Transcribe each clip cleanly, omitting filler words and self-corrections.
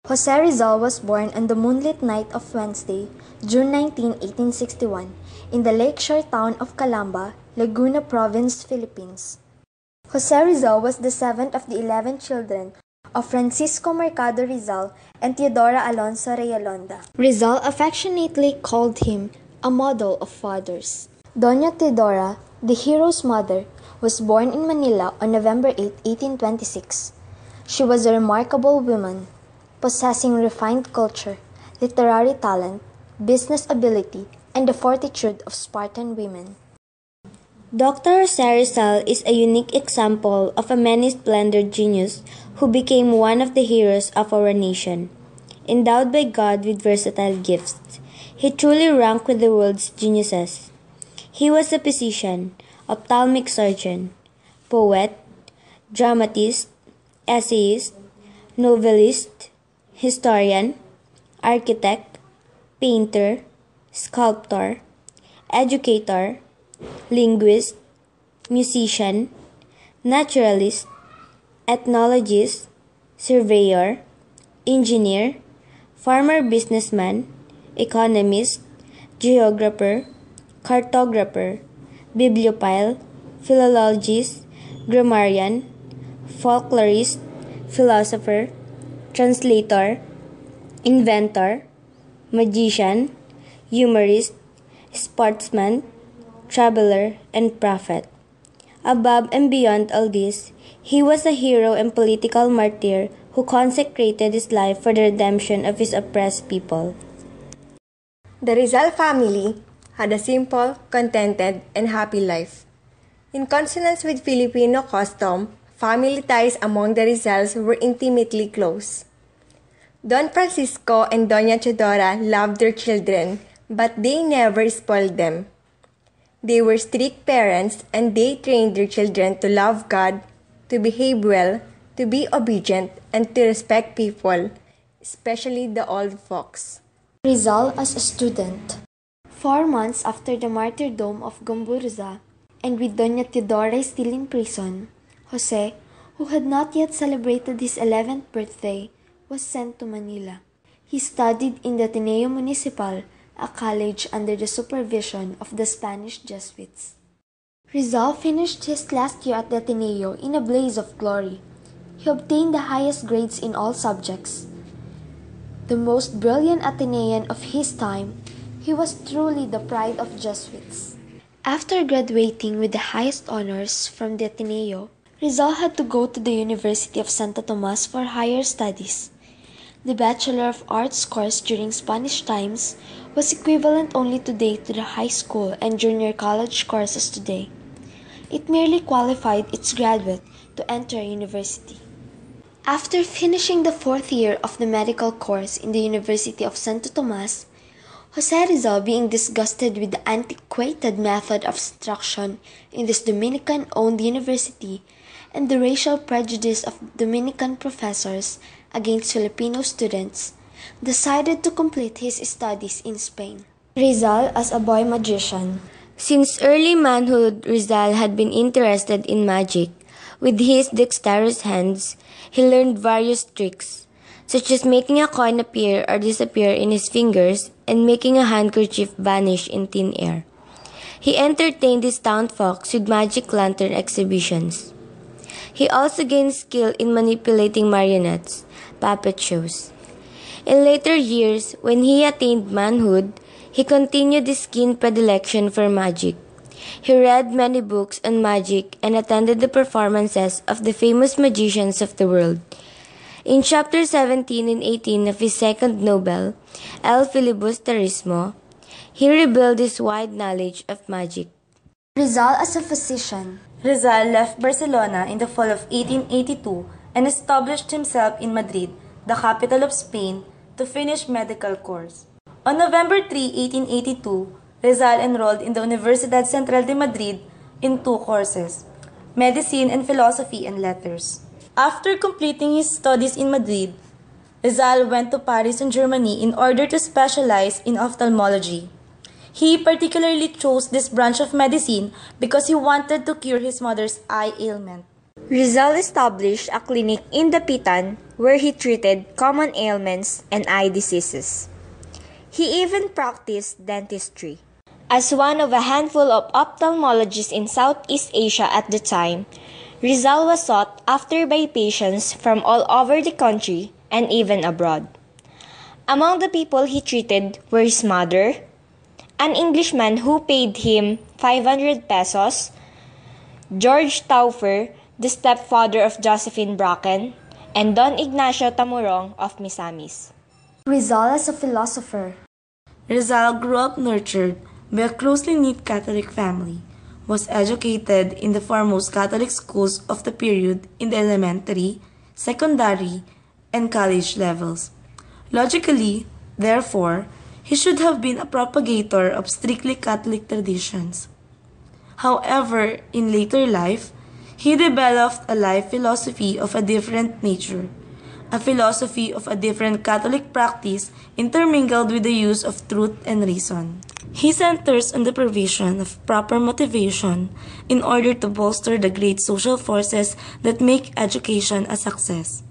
Jose Rizal was born on the moonlit night of Wednesday, June 19, 1861, in the lakeshore town of Calamba, Laguna Province, Philippines. Jose Rizal was the seventh of the 11 children of Francisco Mercado Rizal and Teodora Alonso Realonda. Rizal affectionately called him a model of fathers. Doña Teodora, the hero's mother, was born in Manila on November 8, 1826. She was a remarkable woman, possessing refined culture, literary talent, business ability, and the fortitude of Spartan women. Dr. Jose Rizal is a unique example of a many-splendid genius who became one of the heroes of our nation. Endowed by God with versatile gifts, he truly ranked with the world's geniuses. He was a physician, ophthalmic surgeon, poet, dramatist, essayist, novelist, historian, architect, painter, sculptor, educator, linguist, musician, naturalist, ethnologist, surveyor, engineer, farmer businessman, economist, geographer, cartographer, bibliophile, philologist, grammarian, folklorist, philosopher, translator, inventor, magician, humorist, sportsman, traveler, and prophet. Above and beyond all this, he was a hero and political martyr who consecrated his life for the redemption of his oppressed people. The Rizal family had a simple, contented, and happy life. In consonance with Filipino custom, family ties among the Rizals were intimately close. Don Francisco and Doña Teodora loved their children, but they never spoiled them. They were strict parents and they trained their children to love God, to behave well, to be obedient, and to respect people, especially the old folks. Rizal as a student. 4 months after the martyrdom of Gomburza, and with Doña Teodora still in prison, Jose, who had not yet celebrated his 11th birthday, was sent to Manila. He studied in the Ateneo Municipal, a college under the supervision of the Spanish Jesuits. Rizal finished his last year at the Ateneo in a blaze of glory. He obtained the highest grades in all subjects. The most brilliant Atenean of his time, he was truly the pride of Jesuits. After graduating with the highest honors from the Ateneo, Rizal had to go to the University of Santo Tomas for higher studies. The Bachelor of Arts course during Spanish times was equivalent only today to the high school and junior college courses today. It merely qualified its graduate to enter a university. After finishing the 4th year of the medical course in the University of Santo Tomas, Jose Rizal, being disgusted with the antiquated method of instruction in this Dominican-owned university and the racial prejudice of Dominican professors against Filipino students, decided to complete his studies in Spain. Rizal as a boy magician. Since early manhood, Rizal had been interested in magic. With his dexterous hands, he learned various tricks, such as making a coin appear or disappear in his fingers and making a handkerchief vanish in thin air. He entertained his town folks with magic lantern exhibitions. He also gained skill in manipulating marionettes, puppet shows. In later years, when he attained manhood, he continued his keen predilection for magic. He read many books on magic and attended the performances of the famous magicians of the world. In chapter 17 and 18 of his second novel, El Filibusterismo, he revealed his wide knowledge of magic. Rizal as a physician. Rizal left Barcelona in the fall of 1882 and established himself in Madrid, the capital of Spain, to finish medical course. On November 3, 1882, Rizal enrolled in the Universidad Central de Madrid in 2 courses, medicine and philosophy and letters. After completing his studies in Madrid, Rizal went to Paris and Germany in order to specialize in ophthalmology. He particularly chose this branch of medicine because he wanted to cure his mother's eye ailment. Rizal established a clinic in Dapitan where he treated common ailments and eye diseases. He even practiced dentistry. As one of a handful of ophthalmologists in Southeast Asia at the time, Rizal was sought after by patients from all over the country and even abroad. Among the people he treated were his mother, an Englishman who paid him 500 pesos, George Taufer, the stepfather of Josephine Bracken, and Don Ignacio Tamurong of Misamis. Rizal as a philosopher. Rizal grew up nurtured by a closely knit Catholic family, was educated in the foremost Catholic schools of the period in the elementary, secondary, and college levels. Logically, therefore, he should have been a propagator of strictly Catholic traditions. However, in later life, he developed a life philosophy of a different nature, a philosophy of a different Catholic practice intermingled with the use of truth and reason. He centers on the provision of proper motivation in order to bolster the great social forces that make education a success.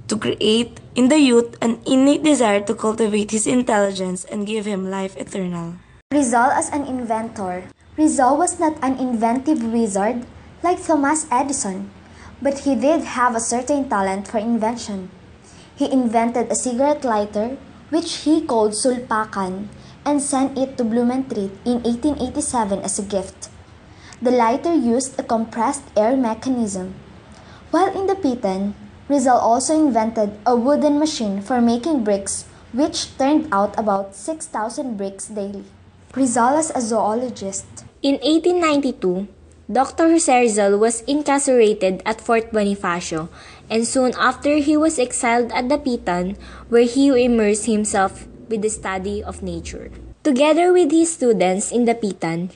To create in the youth an innate desire to cultivate his intelligence and give him life eternal. Rizal as an inventor. Rizal was not an inventive wizard like Thomas Edison, but he did have a certain talent for invention. He invented a cigarette lighter, which he called sulpakan, and sent it to Blumentritt in 1887 as a gift. The lighter used a compressed air mechanism. While in the Pitan, Rizal also invented a wooden machine for making bricks, which turned out about 6,000 bricks daily. Rizal as a zoologist. In 1892, Dr. Jose Rizal was incarcerated at Fort Bonifacio, and soon after he was exiled at the Pitan, where he immersed himself with the study of nature. Together with his students in the Pitan,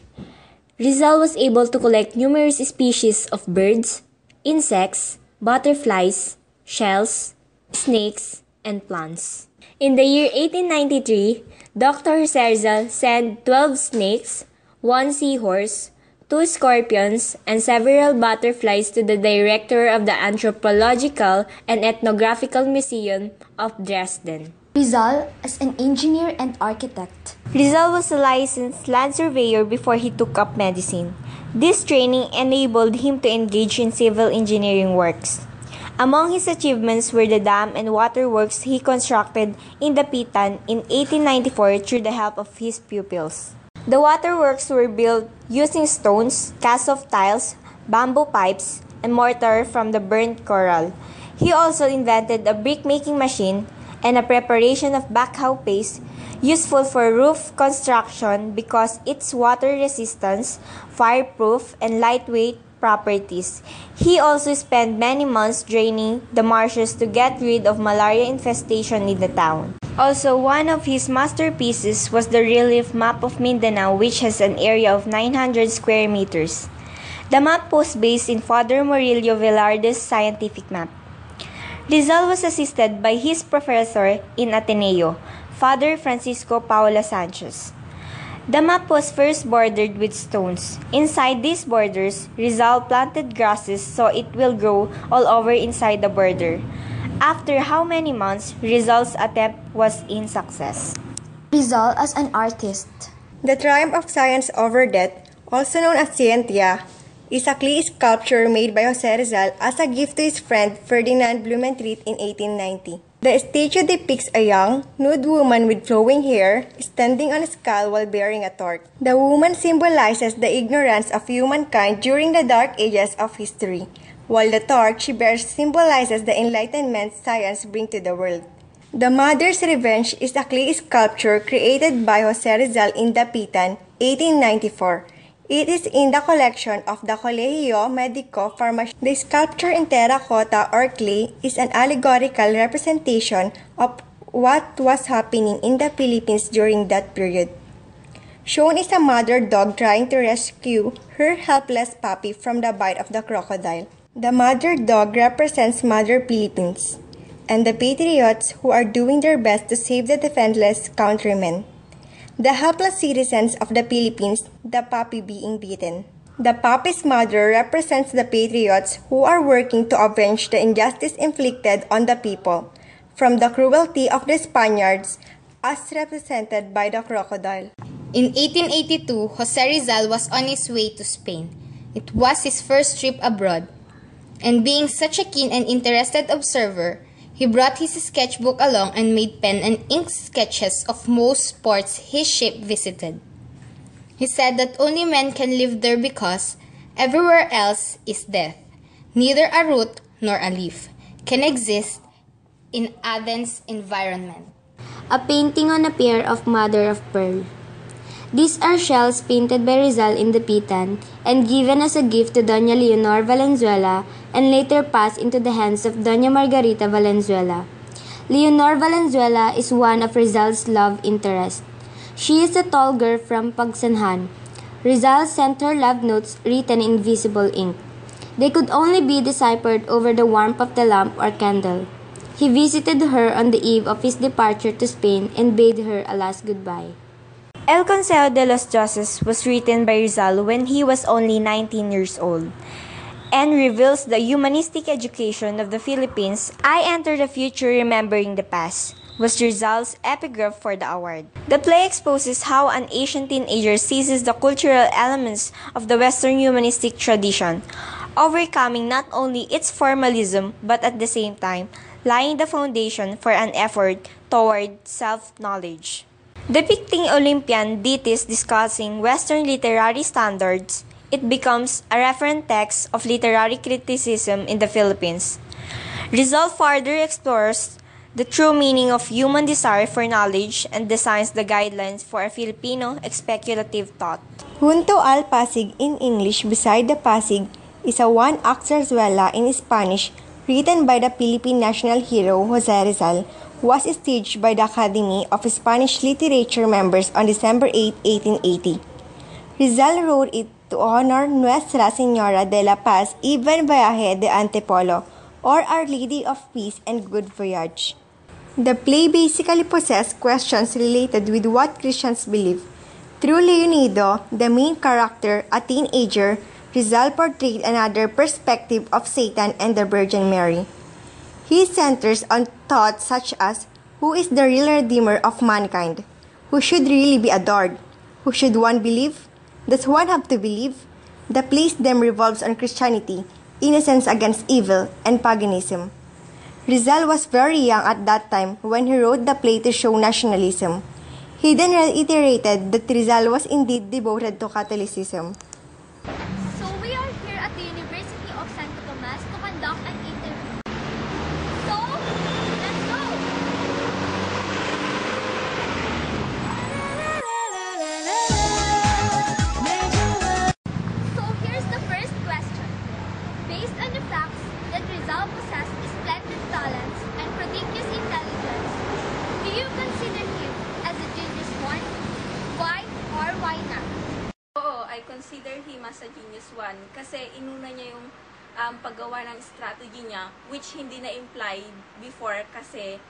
Rizal was able to collect numerous species of birds, insects, butterflies, shells, snakes, and plants. In the year 1893, Dr. Jose Rizal sent 12 snakes, 1 seahorse, 2 scorpions, and several butterflies to the director of the Anthropological and Ethnographical Museum of Dresden. Rizal as an engineer and architect. Rizal was a licensed land surveyor before he took up medicine. This training enabled him to engage in civil engineering works. Among his achievements were the dam and waterworks he constructed in the Pitan in 1894 through the help of his pupils. The waterworks were built using stones, cast of tiles, bamboo pipes, and mortar from the burnt coral. He also invented a brick-making machine and a preparation of backhoe paste useful for roof construction because its water resistance, fireproof, and lightweight properties. He also spent many months draining the marshes to get rid of malaria infestation in the town. Also, one of his masterpieces was the relief map of Mindanao, which has an area of 900 square meters. The map was based in Father Murillo Velarde's scientific map. Rizal was assisted by his professor in Ateneo, Father Francisco Paula Sanchez. The map was first bordered with stones. Inside these borders, Rizal planted grasses so it will grow all over inside the border. After how many months, Rizal's attempt was in success. Rizal as an artist. The triumph of science over death, also known as Scientia, is a clay sculpture made by Jose Rizal as a gift to his friend Ferdinand Blumentritt in 1890. The statue depicts a young, nude woman with flowing hair standing on a skull while bearing a torch. The woman symbolizes the ignorance of humankind during the dark ages of history, while the torch she bears symbolizes the enlightenment science brings to the world. The Mother's Revenge is a clay sculpture created by Jose Rizal in Dapitan, 1894. It is in the collection of the Colegio Medico Farmacia. The sculpture in terracotta or clay is an allegorical representation of what was happening in the Philippines during that period. Shown is a mother dog trying to rescue her helpless puppy from the bite of the crocodile. The mother dog represents Mother Philippines and the patriots who are doing their best to save the defenseless countrymen. The helpless citizens of the Philippines, the puppy being beaten. The puppy's mother represents the patriots who are working to avenge the injustice inflicted on the people, from the cruelty of the Spaniards, as represented by the crocodile. In 1882, Jose Rizal was on his way to Spain. It was his first trip abroad. And being such a keen and interested observer, he brought his sketchbook along and made pen and ink sketches of most ports his ship visited. He said that only men can live there because everywhere else is death. Neither a root nor a leaf can exist in Athens' environment. A painting on a pair of mother of pearl. These are shells painted by Rizal in the Pitan and given as a gift to Doña Leonor Valenzuela and later passed into the hands of Doña Margarita Valenzuela. Leonor Valenzuela is one of Rizal's love interests. She is a tall girl from Pagsanhan. Rizal sent her love notes written in visible ink. They could only be deciphered over the warmth of the lamp or candle. He visited her on the eve of his departure to Spain and bade her a last goodbye. El Consejo de los Dioses was written by Rizal when he was only 19 years old and reveals the humanistic education of the Philippines. I enter the future remembering the past was Rizal's epigraph for the award. The play exposes how an Asian teenager seizes the cultural elements of the Western humanistic tradition, overcoming not only its formalism but at the same time laying the foundation for an effort toward self-knowledge. Depicting Olympian deities discussing Western literary standards, it becomes a referent text of literary criticism in the Philippines. Rizal further explores the true meaning of human desire for knowledge and designs the guidelines for a Filipino speculative thought. Junto al Pasig in English beside the Pasig is a one-act zarzuela in Spanish written by the Philippine national hero Jose Rizal, was staged by the Academy of Spanish Literature members on December 8, 1880. Rizal wrote it to honor Nuestra Señora de la Paz y Buen Viaje de Antipolo, or Our Lady of Peace and Good Voyage. The play basically possessed questions related with what Christians believe. Through Leonido, the main character, a teenager, Rizal portrayed another perspective of Satan and the Virgin Mary. He centers on thoughts such as, who is the real redeemer of mankind? Who should really be adored? Who should one believe? Does one have to believe? The play's theme revolves on Christianity, innocence against evil, and paganism. Rizal was very young at that time when he wrote the play to show nationalism. He then reiterated that Rizal was indeed devoted to Catholicism. So we are here at the University of Santo Tomas to conduct an interview. So, let's go! So here's the first question. Based on the facts that Rizal possessed splendid talents and prodigious intelligence, do you consider him as a genius one? Why or why not? Oo, I consider him as a genius one kasi inuna niya yung paggawa ng strategy niya, which hindi na-imply before kasi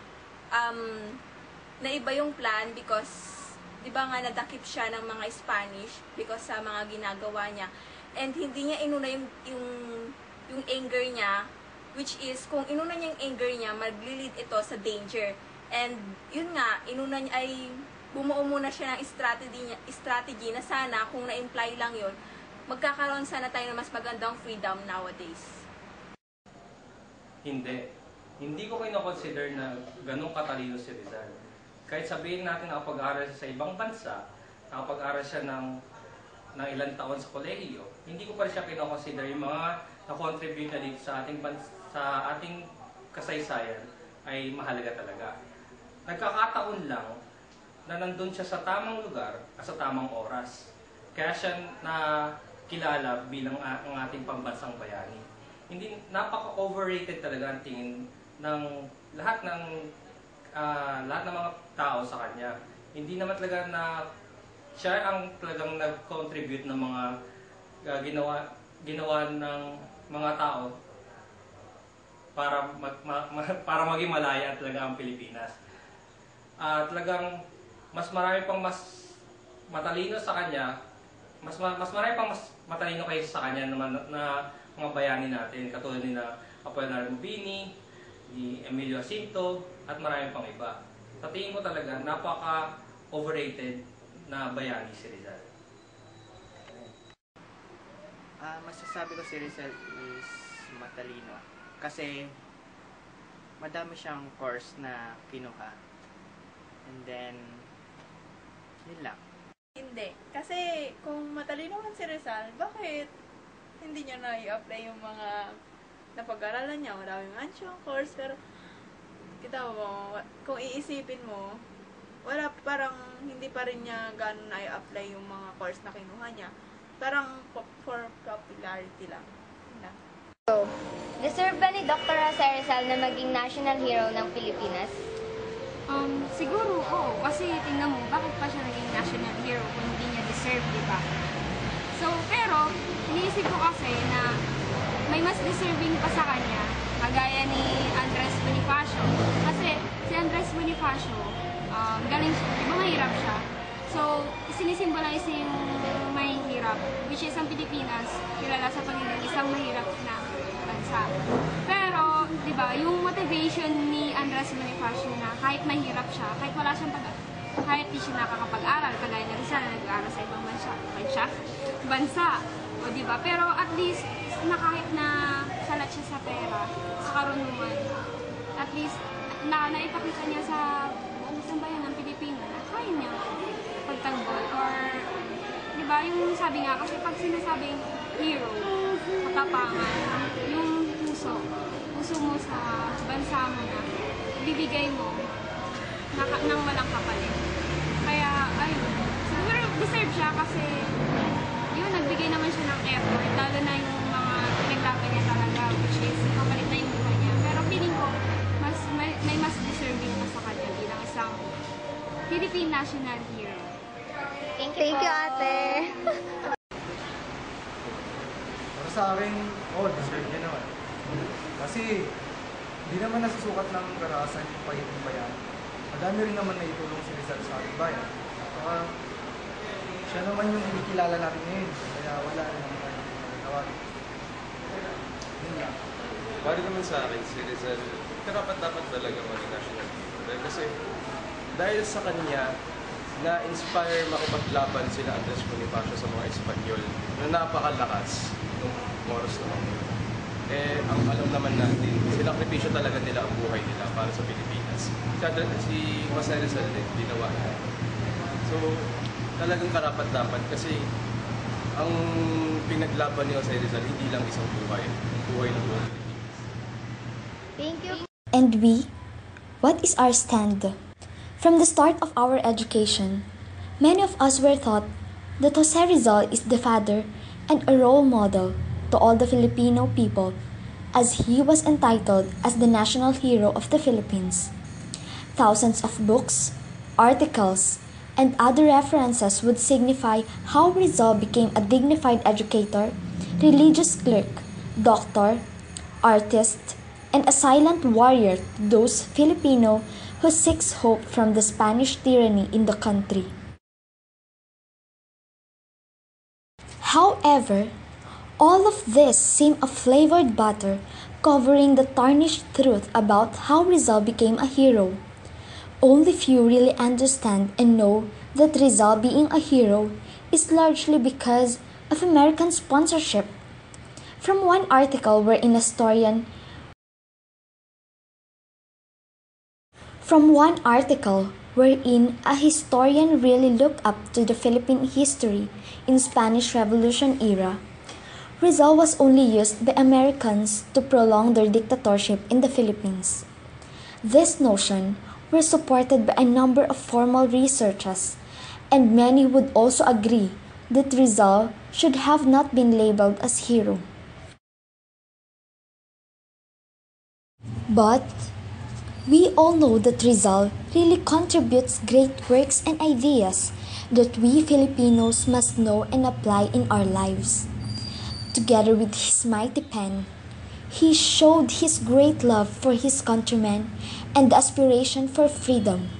naiba yung plan because di ba nga nadakip siya ng mga Spanish because sa mga ginagawa niya, and hindi niya inuna yung anger niya, which is kung inuna niya yung anger niya, maglilid ito sa danger, and yun nga, inuna niya ay bumuo muna siya ng strategy na sana kung na-imply lang yun, magkakaroon sana tayo ng mas magandang freedom nowadays. Hindi ko kino-consider na ganun katalino si Rizal. Kahit sabihin natin nakapag-aral siya sa ibang bansa, nakapag-aral siya ng ilang taon sa kolehiyo, hindi ko pa rin siya kino-consider yung mga na-contribute na dito sa ating kasaysayan ay mahalaga talaga. Nagkakataon lang na nandun siya sa tamang lugar at sa tamang oras. Kaya siya kilala bilang ang ating pambansang bayani. Hindi, napaka-overrated talaga ang tingin ng lahat ng mga tao sa kanya. Hindi naman talaga na siya ang talagang nag-contribute ng mga ginawa ng mga tao para maging malaya talaga ang Pilipinas. Talagang mas marami pang mas matalino sa kanya mas marami pang mas matalino kayo sa kanya na mga bayani natin, katulad ni na Apolinario Mabini, ni Emilio Jacinto, at marami pang iba. Sa tingin ko talaga, napaka-overrated na bayani si Rizal. Masasabi ko si Rizal is matalino. Kasi madami siyang course na kinuha. And then, yun lang. Hindi. Kasi kung matalino man si Rizal, bakit hindi niya na i-apply yung mga napag-aralan niya? Maraming man siyang course, pero kita mo, kung iisipin mo, wala, parang hindi pa rin niya gano'n na i-apply yung mga course na kinuha niya. Parang for popularity lang. Deserve ba ni Dr. Jose Rizal na maging national hero ng Pilipinas? Siguro, oo. Kasi tingnan mo, bakit pa siya naging national hero kung hindi niya deserve, di ba? So, pero, iniisip ko kasi na may mas deserving pa sa kanya, kagaya ni Andres Bonifacio. Kasi si Andres Bonifacio, galing siya, di ba mahirap siya? So, sinisimbolize yung mahihirap, which is ang Pilipinas, kilala sa pagiging isang mahirap na bansa. Pero, di ba, yung motivation ni Andres Bonifacio na kahit mahirap siya, kahit wala siyang kahit di siya nakakapag-aral, kagaya na Rizal na nag-aaral sa ibang bansa, o di ba? Pero at least, na kahit na salat siya sa pera, sa karunungan, at least, naipakita niya sa buong sambayan ng Pilipino na kaya niya pagtanggol, or, di ba, yung sabi nga, kasi pag sinasabing hero, katapangan, yung puso mo sa bansa mo na bibigay mo nang walang kapalit. Kaya, ayun, siguro deserve siya kasi yun, nagbigay naman siya ng effort, lalo na yung mga pinaglaban niya talaga, which is kapalit na yung buhay niya. Pero feeling ko, may mas deserving na sa kanya bilang isang Philippine national hero. Thank you, ate! Para sa akin, deserve niya naman. Kasi, hindi naman nasusukat ng karahasan yung pagiging bayan. Madami rin naman na itulong si Rizal sa ating bayan. Saka, siya naman yung inikilala natin ngayon. Kaya wala rin naman tayo tawagin. Yun lang. Bali naman sa akin, si Rizal, karapat-dapat talaga maging national hero. Kasi, dahil sa kanya, na-inspire makipaglaban sila Andres Bonifacio sa mga Espanyol na napakalakas nung oras naman yun. Ang alam naman natin, sinakripisyo talaga nila ang buhay nila para sa Pilipinas. Si Jose Rizal din, ginawa niya. So, talagang karapat-dapat kasi ang pinaglaban ni Jose Rizal hindi lang isang buhay, buhay ng buong Pilipinas. Thank you. And we, what is our stand? From the start of our education, many of us were taught that Jose Rizal is the father and a role model to all the Filipino people, as he was entitled as the national hero of the Philippines. Thousands of books, articles, and other references would signify how Rizal became a dignified educator, religious clerk, doctor, artist, and a silent warrior to those Filipino who seeks hope from the Spanish tyranny in the country. However, all of this seemed a flavored butter covering the tarnished truth about how Rizal became a hero. Only few really understand and know that Rizal being a hero is largely because of American sponsorship. From one article wherein a historian really looked up to the Philippine history in Spanish Revolution era, Rizal was only used by Americans to prolong their dictatorship in the Philippines. This notion was supported by a number of formal researchers, and many would also agree that Rizal should have not been labeled as hero. But we all know that Rizal really contributes great works and ideas that we Filipinos must know and apply in our lives. Together with his mighty pen, he showed his great love for his countrymen and the aspiration for freedom.